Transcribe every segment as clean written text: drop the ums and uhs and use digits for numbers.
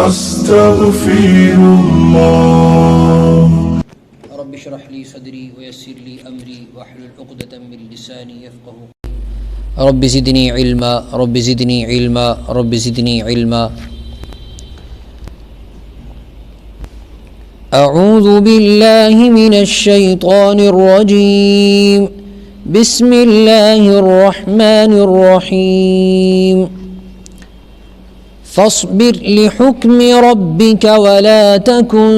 أستغفر الله. رب اشرح لي صدري ويسر لي أمري واحلل عقدة من لساني يفقهوا. رب زدني علما رب زدني علما رب زدني علما. أعوذ بالله من الشيطان الرجيم. بسم الله الرحمن الرحيم. فاصبر لحكم ربك ولا تكن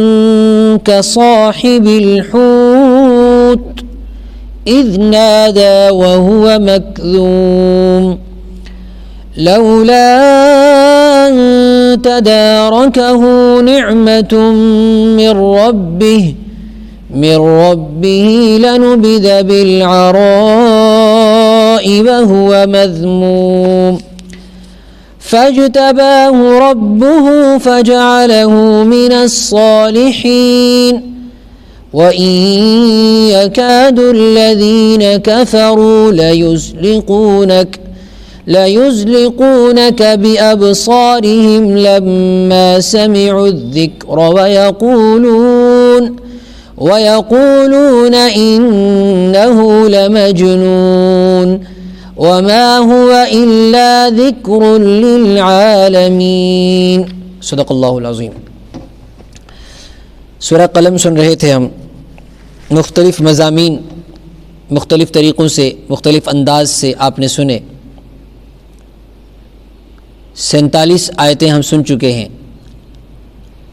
كصاحب الحوت إذ نادى وهو مكذوم لولا أن تداركه نعمة من ربه لنبذ بالعراء وهو مذموم فاجتباه ربه فجعله من الصالحين وإن يكاد الذين كفروا ليزلقونك بأبصارهم لما سمعوا الذكر ويقولون إنه لمجنون وما هو إلا ذكر للعالمين. صدق اللہ العظیم. سورہ قلم سن رہے تھے ہم. مختلف مضامین مختلف طریقوں سے مختلف انداز سے آپ نے سنے. 47 آیتیں ہم سن چکے ہیں.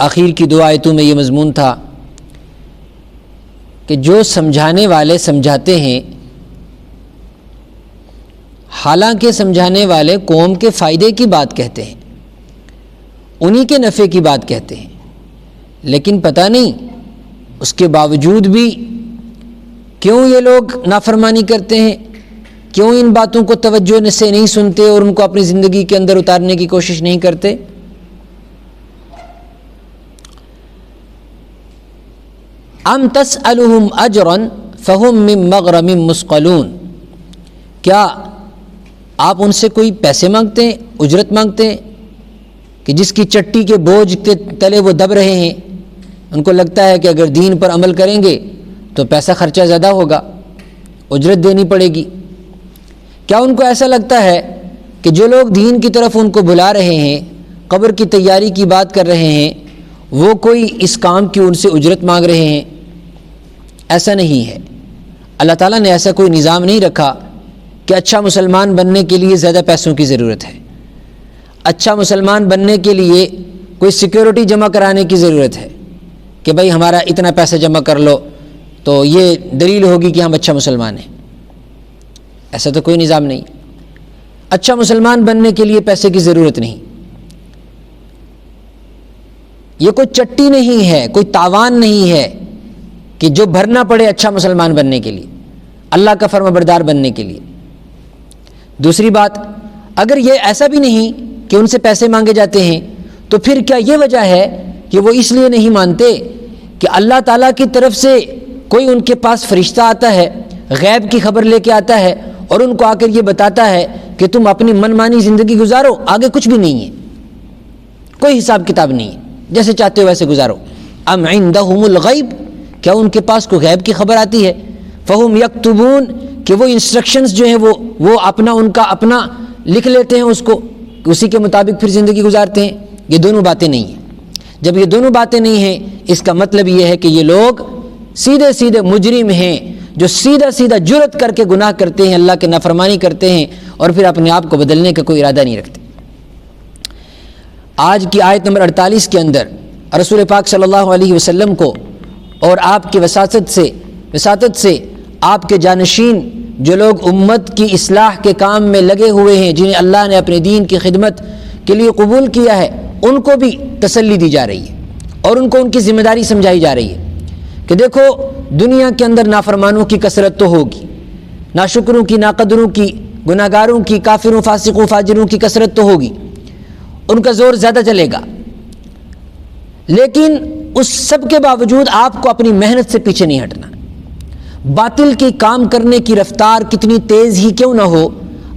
آخر کی 2 آیتوں میں یہ مضمون تھا کہ جو سمجھانے والے سمجھاتے ہیں، حالانکہ سمجھانے والے قوم کے فائدے کی بات کہتے ہیں، انہی کے نفع کی بات کہتے ہیں، لیکن پتہ نہیں اس کے باوجود بھی کیوں یہ لوگ نافرمانی کرتے ہیں، کیوں ان باتوں کو توجہ سے نہیں سنتے اور ان کو اپنی زندگی کے اندر اتارنے کی کوشش نہیں کرتے. ام تسألهم اجرا فهم من مغرم مثقلون. کیا آپ ان سے کوئی پیسے مانگتے ہیں، اجرت مانگتے ہیں کہ جس کی چٹی کے بوجھ کے تلے وہ دب رہے ہیں، ان کو لگتا ہے کہ اگر دین پر عمل کریں گے تو پیسہ خرچہ زیادہ ہوگا، اجرت دینی پڑے گی. کیا ان کو ایسا لگتا ہے کہ جو لوگ دین کی طرف ان کو بلا رہے ہیں، قبر کی تیاری کی بات کر رہے ہیں، وہ کوئی اس کام کی ان سے اجرت مانگ رہے ہیں؟ ایسا نہیں ہے. اللہ تعالیٰ نے ایسا کوئی نظام نہیں رکھا کہ اچھا مسلمان بننے کے لیے زیادہ پیسوں کی ضرورت ہے، اچھا مسلمان بننے کے لیے کوئی سیکیورٹی جمع کرانے کی ضرورت ہے کہ بھائی ہمارا اتنا پیسہ جمع کر لو تو یہ دلیل ہوگی کہ ہم اچھا مسلمان ہیں. ایسا تو کوئی نظام نہیں. اچھا مسلمان بننے کے لیے پیسے کی ضرورت نہیں. یہ کوئی چٹی نہیں ہے، کوئی تاوان نہیں ہے کہ جو بھرنا پڑے اچھا مسلمان بننے کے لیے، اللہ کا فرمانبردار بننے کے لیے. دوسری بات، اگر یہ ایسا بھی نہیں کہ ان سے پیسے مانگے جاتے ہیں تو پھر کیا یہ وجہ ہے کہ وہ اس لیے نہیں مانتے کہ اللہ تعالیٰ کی طرف سے کوئی ان کے پاس فرشتہ آتا ہے، غیب کی خبر لے کے آتا ہے اور ان کو آ کر یہ بتاتا ہے کہ تم اپنی من مانی زندگی گزارو، آگے کچھ بھی نہیں ہے، کوئی حساب کتاب نہیں ہے، جیسے چاہتے ہو ویسے گزارو. ام عندہم الغیب، کیا ان کے پاس کوئی غیب کی خبر آتی ہے؟ فہم یکتبون، کہ وہ انسٹرکشنز جو ہیں وہ ان کا اپنا لکھ لیتے ہیں، اس کو اسی کے مطابق پھر زندگی گزارتے ہیں. یہ دونوں باتیں نہیں ہیں. جب یہ دونوں باتیں نہیں ہیں، اس کا مطلب یہ ہے کہ یہ لوگ سیدھے مجرم ہیں جو سیدھا جرت کر کے گناہ کرتے ہیں، اللہ کے نافرمانی کرتے ہیں اور پھر اپنے آپ کو بدلنے کا کوئی ارادہ نہیں رکھتے. آج کی آیت نمبر 48 کے اندر رسول پاک صلی اللہ علیہ وسلم کو اور آپ کی وساطت سے آپ کے جانشین جو لوگ امت کی اصلاح کے کام میں لگے ہوئے ہیں، جنہیں اللہ نے اپنے دین کی خدمت کے لیے قبول کیا ہے، ان کو بھی تسلی دی جا رہی ہے اور ان کو ان کی ذمہ داری سمجھائی جا رہی ہے کہ دیکھو دنیا کے اندر نافرمانوں کی کثرت تو ہوگی، ناشکروں کی، ناقدروں کی، گناہگاروں کی، کافروں، فاسقوں، فاجروں کی کثرت تو ہوگی، ان کا زور زیادہ چلے گا، لیکن اس سب کے باوجود آپ کو اپنی محنت سے پیچھے نہیں ہٹنا. باطل کی کام کرنے کی رفتار کتنی تیز ہی کیوں نہ ہو،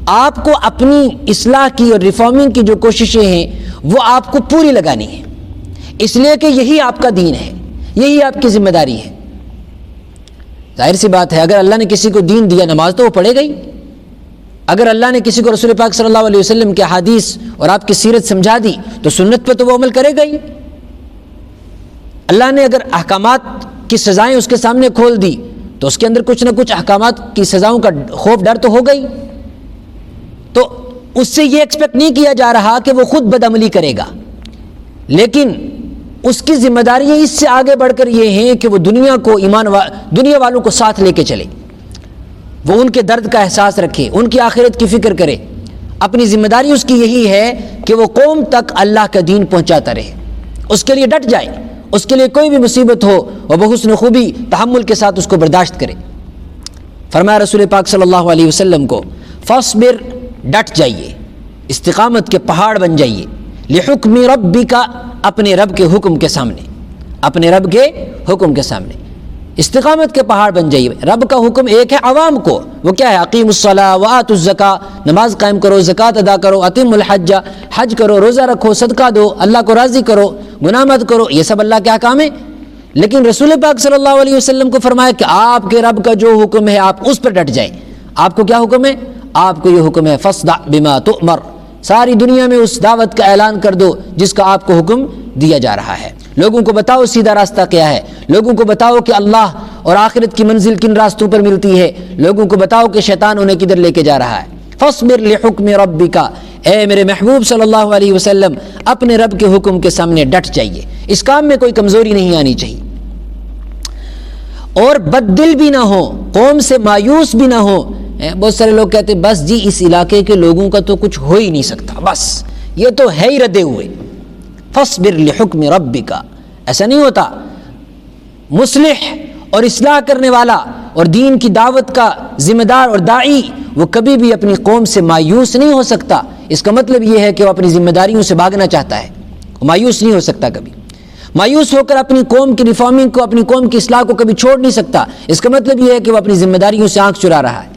آپ کو اپنی اصلاح کی اور ریفارمنگ کی جو کوششیں ہیں وہ آپ کو پوری لگانی ہے. اس لیے کہ یہی آپ کا دین ہے، یہی آپ کی ذمہ داری ہے۔ ظاہر سی بات ہے، اگر اللہ نے کسی کو دین دیا، نماز تو وہ پڑھے گئی۔ اگر اللہ نے کسی کو رسول پاک صلی اللہ علیہ وسلم کے حدیث اور آپ کی سیرت سمجھا دی تو سنت پہ تو وہ عمل کرے گا ہی۔ اللہ نے اگر احکامات کی سزائیں اس کے سامنے کھول دی تو اس کے اندر کچھ نہ کچھ احکامات کی سزاؤں کا خوف ڈر تو ہو گئی، تو اس سے یہ ایکسپیکٹ نہیں کیا جا رہا کہ وہ خود بدعملی کرے گا، لیکن اس کی ذمہ داریاں اس سے آگے بڑھ کر یہ ہیں کہ وہ دنیا والوں کو ساتھ لے کے چلے، وہ ان کے درد کا احساس رکھے، ان کی آخرت کی فکر کرے۔ اپنی ذمہ داری اس کی یہی ہے کہ وہ قوم تک اللہ کا دین پہنچاتا رہے، اس کے لیے ڈٹ جائے، اس کے لیے کوئی بھی مصیبت ہو وہ بحسن خوبی تحمل کے ساتھ اس کو برداشت کرے۔ فرمایا رسول پاک صلی اللہ علیہ وسلم کو، فاصبر، ڈٹ جائیے، استقامت کے پہاڑ بن جائیے، لحکم ربک، اپنے رب کے حکم کے سامنے، اپنے رب کے حکم کے سامنے استقامت کے پہاڑ بن جائیے۔ رب کا حکم ایک ہے عوام کو، وہ کیا ہے؟ اقیموا الصلاۃ وآتوا الزکاۃ، نماز قائم کرو، زکوٰۃ ادا کرو، اتموا الحج، حج کرو، روزہ رکھو، صدقہ دو، اللہ کو راضی کرو، گناہ مت کرو، یہ سب اللہ کے احکام ہیں۔ لیکن رسول پاک صلی اللہ علیہ وسلم کو فرمایا کہ آپ کے رب کا جو حکم ہے آپ اس پر ڈٹ جائیں۔ آپ کو کیا حکم ہے؟ آپ کو یہ حکم ہے فاصدع بما تؤمر، ساری دنیا میں اس دعوت کا اعلان کر دو جس کا آپ کو حکم دیا جا رہا ہے۔ لوگوں کو بتاؤ سیدھا راستہ کیا ہے، لوگوں کو بتاؤ کہ اللہ اور آخرت کی منزل کن راستوں پر ملتی ہے، لوگوں کو بتاؤ کہ شیطان انہیں کدھر لے کے جا رہا ہے۔ فاصبر لحکم ربک، اے میرے محبوب صلی اللہ علیہ وسلم اپنے رب کے حکم کے سامنے ڈٹ جائیے، اس کام میں کوئی کمزوری نہیں آنی چاہیے، اور بد دل بھی نہ ہو، قوم سے مایوس بھی نہ ہو۔ بہت سارے لوگ کہتے ہیں بس جی اس علاقے کے لوگوں کا تو کچھ ہو ہی نہیں سکتا، بس یہ تو ہے ہی ردے ہوئے۔ فاصبر لحکم ربک، ایسا نہیں ہوتا۔ مصلح اور اصلاح کرنے والا اور دین کی دعوت کا ذمہ دار اور داعی وہ کبھی بھی اپنی قوم سے مایوس نہیں ہو سکتا۔ اس کا مطلب یہ ہے کہ وہ اپنی ذمہ داریوں سے بھاگنا چاہتا ہے، وہ مایوس نہیں ہو سکتا کبھی، مایوس ہو کر اپنی قوم کی ریفارمنگ کو، اپنی قوم کی اصلاح کو کبھی چھوڑ نہیں سکتا۔ اس کا مطلب یہ ہے کہ وہ اپنی ذمہ داریوں سے آنکھ چرا رہا ہے۔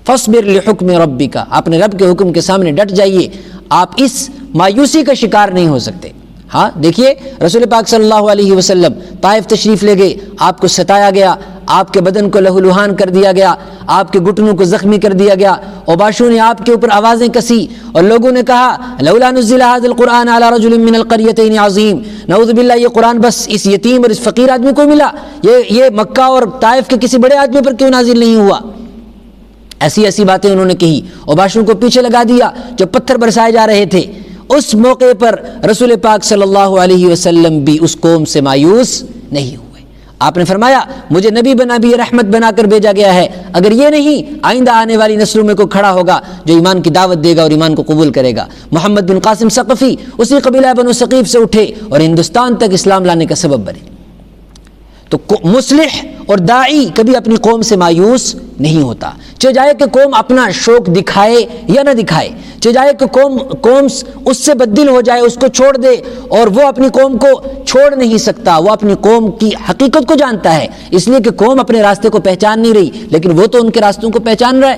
فاصبر لحکم ربک، اپنے رب کے حکم کے سامنے ڈٹ جائیے، آپ اس مایوسی کا شکار نہیں ہو سکتے۔ ہاں دیکھیے رسول پاک صلی اللہ علیہ وسلم طائف تشریف لے گئے، آپ کو ستایا گیا، آپ کے بدن کو لہو لہان کر دیا گیا، آپ کے گھٹنوں کو زخمی کر دیا گیا، اوباشوں نے آپ کے اوپر آوازیں کسی، اور لوگوں نے کہا لولا نزل هذا القرآن على رجل من القريتين عظیم، نعوذ باللہ یہ قرآن بس اس یتیم اور اس فقیر آدمی کو ملا، یہ مکہ اور طائف کے کسی بڑے آدمی پر کیوں نازل نہیں ہوا؟ ایسی ایسی باتیں انہوں نے کہی، اوباشوں کو پیچھے لگا دیا جو پتھر برسائے جا رہے تھے۔ اس موقع پر رسول پاک صلی اللہ علیہ وسلم بھی اس قوم سے مایوس نہیں ہوئے۔ آپ نے فرمایا مجھے نبی بنا بھی رحمت بنا کر بھیجا گیا ہے، اگر یہ نہیں آئندہ آنے والی نسلوں میں کوئی کھڑا ہوگا جو ایمان کی دعوت دے گا اور ایمان کو قبول کرے گا۔ محمد بن قاسم ثقفی اسی قبیلہ بنو ثقیف سے اٹھے اور ہندوستان تک اسلام لانے کا سبب بنے۔ تو مصلح اور داعی کبھی اپنی قوم سے مایوس نہیں ہوتا، چاہے جائے کہ قوم اپنا شوق دکھائے یا نہ دکھائے، چاہے جائے کہ قوم اس سے بددل ہو جائے، اس کو چھوڑ دے، اور وہ اپنی قوم کو چھوڑ نہیں سکتا، وہ اپنی قوم کی حقیقت کو جانتا ہے، اس لیے کہ قوم اپنے راستے کو پہچان نہیں رہی لیکن وہ تو ان کے راستوں کو پہچان رہا ہے۔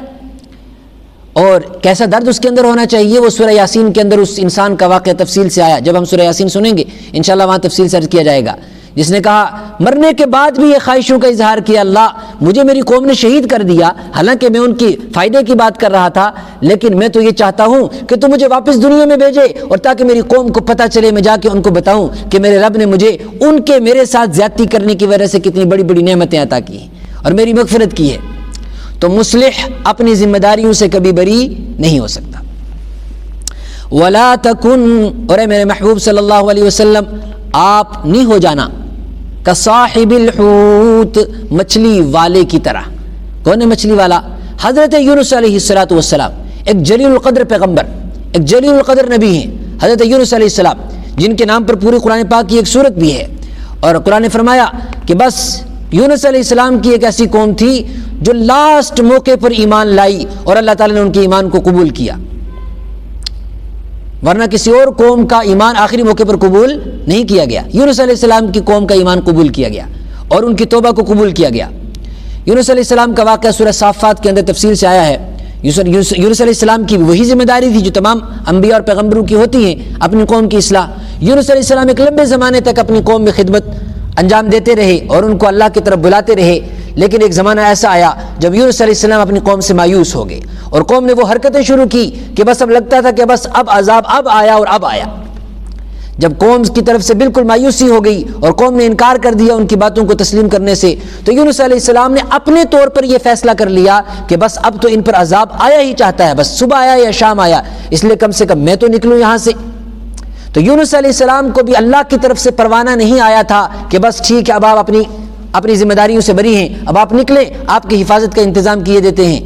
اور کیسا درد اس کے اندر ہونا چاہیے، وہ سورہ یاسین کے اندر اس انسان کا واقعہ تفصیل سے آیا، جب ہم سورہ یاسین سنیں گے انشاءاللہ وہاں تفصیل سے عرض کیا جائے گا، جس نے کہا مرنے کے بعد بھی یہ خواہشوں کا اظہار کیا، اللہ مجھے میری قوم نے شہید کر دیا، حالانکہ میں ان کی فائدے کی بات کر رہا تھا، لیکن میں تو یہ چاہتا ہوں کہ تو مجھے واپس دنیا میں بھیجے، اور تاکہ میری قوم کو پتہ چلے، میں جا کے ان کو بتاؤں کہ میرے رب نے مجھے ان کے میرے ساتھ زیادتی کرنے کی وجہ سے کتنی بڑی بڑی نعمتیں عطا کی ہیں اور میری مغفرت کی ہے۔ تو مصلح اپنی ذمہ داریوں سے کبھی بری نہیں ہو سکتا۔ وَلَا تَكُنْ، اور اے میرے محبوب صلی اللہ علیہ وسلم آپ نہیں ہو جانا کصاحب الحوت، مچھلی والے کی طرح۔ کون ہے مچھلی والا؟ حضرت یونس علیہ السلام، ایک جلیل القدر پیغمبر، ایک جلیل القدر نبی ہیں حضرت یونس علیہ السلام، جن کے نام پر پوری قرآن پاک کی ایک سورت بھی ہے، اور قرآن نے فرمایا کہ بس یونس علیہ السلام کی ایک ایسی قوم تھی جو لاسٹ موقع پر ایمان لائی اور اللہ تعالیٰ نے ان کے ایمان کو قبول کیا، ورنہ کسی اور قوم کا ایمان آخری موقع پر قبول نہیں کیا گیا۔ یونس علیہ السلام کی قوم کا ایمان قبول کیا گیا اور ان کی توبہ کو قبول کیا گیا۔ یونس علیہ السلام کا واقعہ سورہ صافات کے اندر تفصیل سے آیا ہے۔ یونس علیہ السلام کی وہی ذمہ داری تھی جو تمام انبیاء اور پیغمبروں کی ہوتی ہیں، اپنی قوم کی اصلاح۔ یونس علیہ السلام ایک لمبے زمانے تک اپنی قوم میں خدمت انجام دیتے رہے اور ان کو اللہ کی طرف بلاتے رہے، لیکن ایک زمانہ ایسا آیا جب یونس علیہ السلام اپنی قوم سے مایوس ہو گئے اور قوم نے وہ حرکتیں شروع کی کہ بس اب لگتا تھا کہ بس اب عذاب اب آیا اور اب آیا۔ جب قوم کی طرف سے بالکل مایوسی ہو گئی اور قوم نے انکار کر دیا ان کی باتوں کو تسلیم کرنے سے، تو یونس علیہ السلام نے اپنے طور پر یہ فیصلہ کر لیا کہ بس اب تو ان پر عذاب آیا ہی چاہتا ہے، بس صبح آیا یا شام آیا، اس لیے کم سے کم میں تو نکلوں یہاں سے۔ تو یونس علیہ السلام کو بھی اللہ کی طرف سے پروانہ نہیں آیا تھا کہ بس ٹھیک ہے اب آپ اپنی ذمہ داریوں سے بری ہیں، اب آپ نکلیں، آپ کی حفاظت کا انتظام کیے دیتے ہیں۔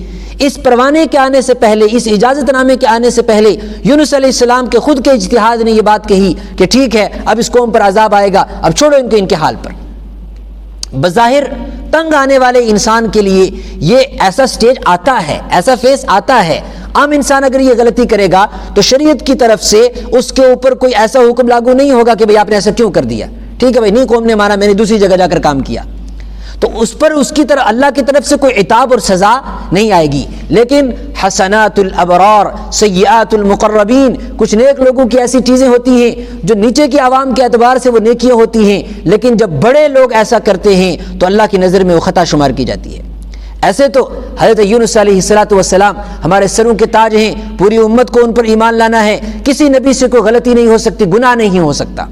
اس پروانے کے آنے سے پہلے، اس اجازت نامے کے آنے سے پہلے یونس علیہ السلام کے خود کے اجتہاد نے یہ بات کہی کہ ٹھیک ہے اب اس قوم پر عذاب آئے گا، اب چھوڑو ان کو ان کے حال پر۔ بظاہر تنگ آنے والے انسان کے لیے یہ ایسا سٹیج آتا ہے، ایسا فیس آتا ہے۔ عام انسان اگر یہ غلطی کرے گا تو شریعت کی طرف سے اس کے اوپر کوئی ایسا حکم لاگو نہیں ہوگا کہ بھئی آپ نے ایسا کیوں کر دیا، ٹھیک ہے بھئی نہیں قوم نے مارا، میں نے دوسری جگہ جا کر کام کیا، تو اس پر اس کی طرف اللہ کی طرف سے کوئی عتاب اور سزا نہیں آئے گی۔ لیکن حسنات الابرار سیئات المقربین، کچھ نیک لوگوں کی ایسی چیزیں ہوتی ہیں جو نیچے کی عوام کے اعتبار سے وہ نیکیاں ہوتی ہیں، لیکن جب بڑے لوگ ایسا کرتے ہیں تو اللہ کی نظر میں وہ خطا شمار کی جاتی ہے۔ ایسے تو حضرت یونس علیہ السلام ہمارے سروں کے تاج ہیں، پوری امت کو ان پر ایمان لانا ہے، کسی نبی سے کوئی غلطی نہیں ہو سکتی، گناہ نہیں ہو سکتا،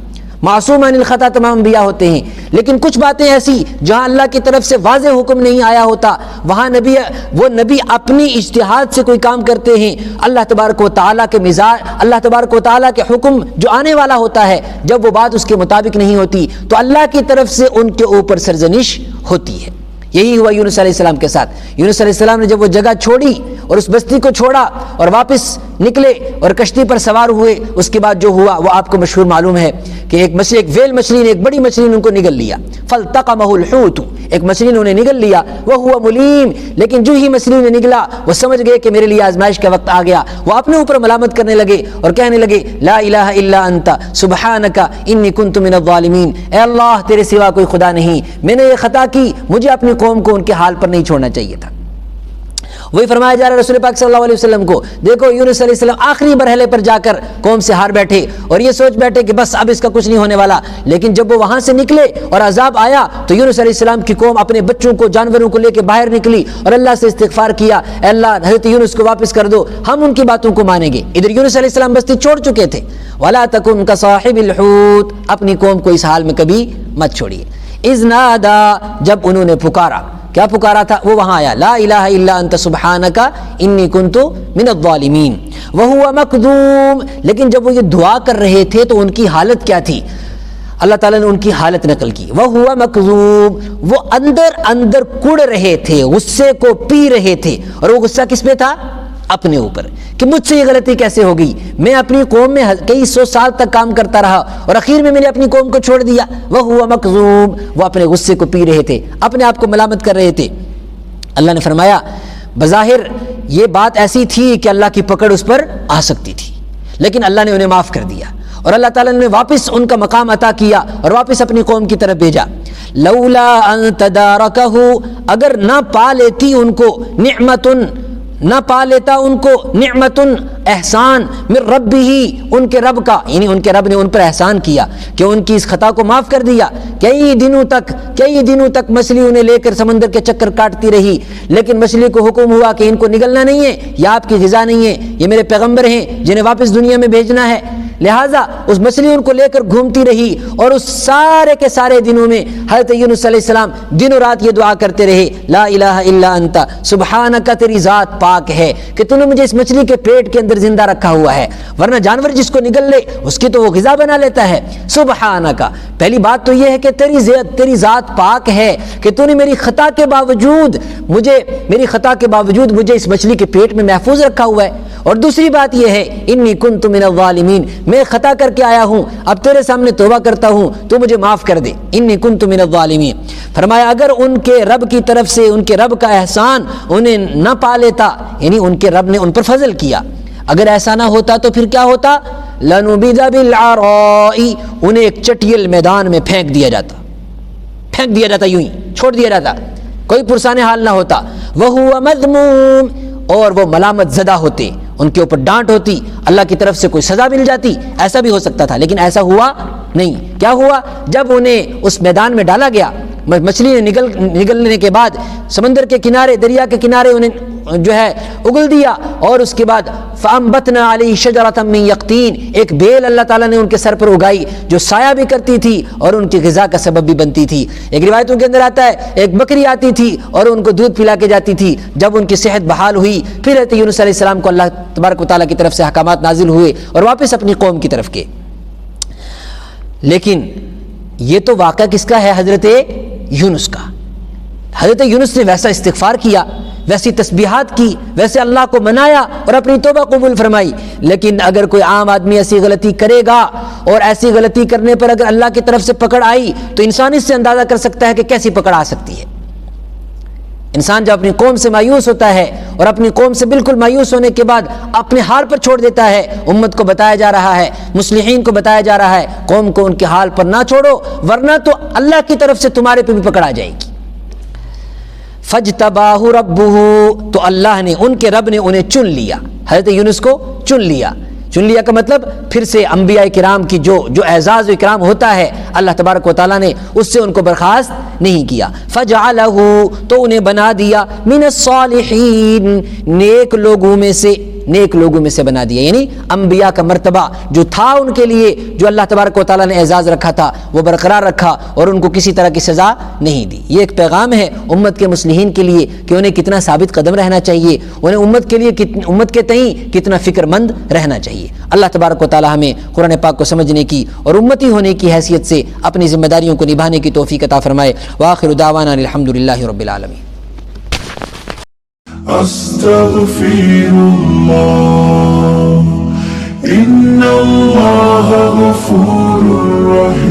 معصوم عن الخطا تمام انبیاء ہوتے ہیں، لیکن کچھ باتیں ایسی جہاں اللہ کی طرف سے واضح حکم نہیں آیا ہوتا وہاں وہ نبی اپنی اجتہاد سے کوئی کام کرتے ہیں، اللہ تبارک و تعالیٰ کے مزاج، اللہ تبارک و تعالیٰ کے حکم جو آنے والا ہوتا ہے جب وہ بات اس کے مطابق نہیں ہوتی تو اللہ کی طرف سے ان کے اوپر سرزنش ہوتی ہے۔ یہی ہوا یونس علیہ السلام کے ساتھ۔ یونس علیہ السلام نے جب وہ جگہ چھوڑی اور اس بستی کو چھوڑا اور واپس نکلے اور کشتی پر سوار ہوئے، اس کے بعد جو ہوا وہ آپ کو مشہور معلوم ہے کہ ایک ویل مچھلی نے، ایک بڑی مچھلی نے ان کو نگل لیا، فالتقمہ الحوت، ایک مچھلی نے انہیں نگل لیا، وہو ملیم، لیکن جو ہی مچھلی نے نگلا وہ سمجھ گئے کہ میرے لیے آزمائش کا وقت آ گیا، وہ اپنے اوپر ملامت کرنے لگے اور کہنے لگے لا الہ الا انت سبحانک انی کنت من الظالمین، اے اللہ تیرے سوا کوئی خدا نہیں، میں نے یہ خطا کی، مجھے اپنی قوم کو ان کے حال پر نہیں چھوڑنا چاہیے تھا۔ وہی فرمایا جا رہا ہے رسول پاک صلی اللہ علیہ وسلم کو، دیکھو یونس علیہ السلام آخری مرحلے پر جا کر قوم سے ہار بیٹھے اور یہ سوچ بیٹھے کہ بس اب اس کا کچھ نہیں ہونے والا، لیکن جب وہ وہاں سے نکلے اور عذاب آیا تو یونس علیہ السلام کی قوم اپنے بچوں کو، جانوروں کو لے کے باہر نکلی اور اللہ سے استغفار کیا، اے اللہ حضرت یونس کو واپس کر دو، ہم ان کی باتوں کو مانیں گے۔ ادھر یونس علیہ السلام بستی چھوڑ چکے تھے، وَلَا تَكُنْ كَصَاحِبِ الْحُوتِ، اپنی قوم کو اس حال میں کبھی مت چھوڑیے۔ اِذْ نَادَى، جب انہوں نے پکارا، کیا پکارا تھا؟ وہ وہاں آیا، لا الہ الا انت سبحانک انی کنت من الظالمین وہو مکذوم، لیکن جب وہ یہ دعا کر رہے تھے تو ان کی حالت کیا تھی؟ اللہ تعالیٰ نے ان کی حالت نقل کی، وہو مکذوم، وہ اندر اندر کڑ رہے تھے، غصے کو پی رہے تھے، اور وہ غصہ کس پہ تھا؟ اپنے اوپر، کہ مجھ سے یہ غلطی کیسے ہو گئی، میں اپنی قوم میں کئی سو سال تک کام کرتا رہا اور اخیر میں میں نے اپنی قوم کو چھوڑ دیا۔ وَهُوَ مَكْظُومٌ، وہ اپنے غصے کو پی رہے تھے، اپنے آپ کو ملامت کر رہے تھے۔ اللہ نے فرمایا بظاہر یہ بات ایسی تھی کہ اللہ کی پکڑ اس پر آ سکتی تھی، لیکن اللہ نے انہیں معاف کر دیا اور اللہ تعالیٰ نے واپس ان کا مقام عطا کیا اور واپس اپنی قوم کی طرف بھیجا۔ لولا ان تدارکہ، اگر نہ پا لیتی ان کو نعمتن، نہ پا لیتا ان کو نعمتن احسان، من رب ہی، ان کے رب کا، یعنی ان کے رب نے ان پر احسان کیا کہ ان کی اس خطا کو معاف کر دیا۔ کئی دنوں تک مچھلی انہیں لے کر سمندر کے چکر کاٹتی رہی، لیکن مچھلی کو حکم ہوا کہ ان کو نگلنا نہیں ہے، یہ آپ کی غذا نہیں ہے، یہ میرے پیغمبر ہیں جنہیں واپس دنیا میں بھیجنا ہے، لہٰذا اس مچھلی ان کو لے کر گھومتی رہی، اور اس سارے کے سارے دنوں میں حضرت یونس علیہ السلام دن و رات یہ دعا کرتے رہے، لا الہ الا انت سبحانک، تیری ذات پاک ہے کہ تو نے مجھے اس مچھلی کے پیٹ کے اندر زندہ رکھا ہوا ہے، ورنہ جانور جس کو نگل لے اس کی تو وہ غذا بنا لیتا ہے۔ سبحانک، پہلی بات تو یہ ہے کہ تیری ذات پاک ہے کہ تو نے میری خطا کے باوجود مجھے اس مچھلی کے پیٹ میں محفوظ رکھا ہوا ہے، اور دوسری بات یہ ہے انی کنت من الظالمین، میں خطا کر کے آیا ہوں، اب تیرے سامنے توبہ کرتا ہوں، تو مجھے معاف کر دے، انی کنت من الظالمین۔ فرمایا اگر ان کے رب کی طرف سے، ان کے رب کا احسان انہیں نہ پا لیتا، یعنی ان کے رب نے ان پر فضل کیا، اگر ایسا نہ ہوتا تو پھر کیا ہوتا؟ لنبذ بالعراء، انہیں ایک چٹیل میدان میں پھینک دیا جاتا، یوں ہی چھوڑ دیا جاتا، کوئی پرسان حال نہ ہوتا۔ وہو مذموم، اور وہ ملامت زدہ ہوتے، ان کے اوپر ڈانٹ ہوتی، اللہ کی طرف سے کوئی سزا مل جاتی، ایسا بھی ہو سکتا تھا، لیکن ایسا ہوا نہیں۔ کیا ہوا؟ جب انہیں اس میدان میں ڈالا گیا، مچھلی نے نگلنے کے بعد سمندر کے کنارے، دریا کے کنارے انہیں جو ہے اگل دیا، اور اس کے بعد فَأَنبَتْنَا عَلَيْهِ شَجَرَةً مِّن يَقْطِينٍ، ایک بیل اللہ تعالیٰ نے ان کے سر پر اگائی جو سایہ بھی کرتی تھی اور ان کی غذا کا سبب بھی بنتی تھی۔ ایک روایتوں کے اندر آتا ہے ایک بکری آتی تھی اور ان کو دودھ پلا کے جاتی تھی۔ جب ان کی صحت بحال ہوئی، پھر حضرت یونس علیہ السلام کو اللہ تبارک و تعالیٰ کی طرف سے احکامات نازل ہوئے اور واپس اپنی قوم کی طرف کے۔ لیکن یہ تو واقعہ کس کا ہے؟ حضرت یونس کا۔ حضرت یونس نے ویسا استغفار کیا، ویسی تسبیحات کی، ویسے اللہ کو منایا اور اپنی توبہ قبول فرمائی۔ لیکن اگر کوئی عام آدمی ایسی غلطی کرے گا اور ایسی غلطی کرنے پر اگر اللہ کی طرف سے پکڑ آئی تو انسان اس سے اندازہ کر سکتا ہے کہ کیسی پکڑ آ سکتی ہے۔ انسان جب اپنی قوم سے مایوس ہوتا ہے اور اپنی قوم سے بالکل مایوس ہونے کے بعد اپنے حال پر چھوڑ دیتا ہے، امت کو بتایا جا رہا ہے، مصلحین کو بتایا جا رہا ہے، قوم کو ان کے حال پر نہ چھوڑو ورنہ تو اللہ کی طرف سے تمہارے پہ بھی پکڑ آ جائے گی۔ فَاجْتَبَاهُ رَبُّهُ، تو اللہ نے، ان کے رب نے انہیں چن لیا، حضرت یونس کو چن لیا۔ چن لیا کا مطلب پھر سے انبیاء کرام کی جو اعزاز و اکرام ہوتا ہے اللہ تبارک و تعالیٰ نے اس سے ان کو برخاست نہیں کیا۔ فَجَعَلَهُ، تو انہیں بنا دیا، مِنَ الصَّالِحِينَ، نیک لوگوں میں سے، نیک لوگوں میں سے بنا دیا، یعنی انبیاء کا مرتبہ جو تھا ان کے لیے، جو اللہ تبارک و تعالیٰ نے اعزاز رکھا تھا وہ برقرار رکھا اور ان کو کسی طرح کی سزا نہیں دی۔ یہ ایک پیغام ہے امت کے مصلحین کے لیے کہ انہیں کتنا ثابت قدم رہنا چاہیے، انہیں امت کے لیے امت کے تئیں کتنا فکر مند رہنا چاہیے۔ اللہ تبارک و تعالیٰ ہمیں قرآن پاک کو سمجھنے کی اور امتی ہونے کی حیثیت سے اپنی ذمہ داریوں کو نبھانے کی توفیق عطا فرمائے۔ وآخر دعوانا الحمدللہ رب العالمین۔ أستغفر الله إن الله غفور رحيم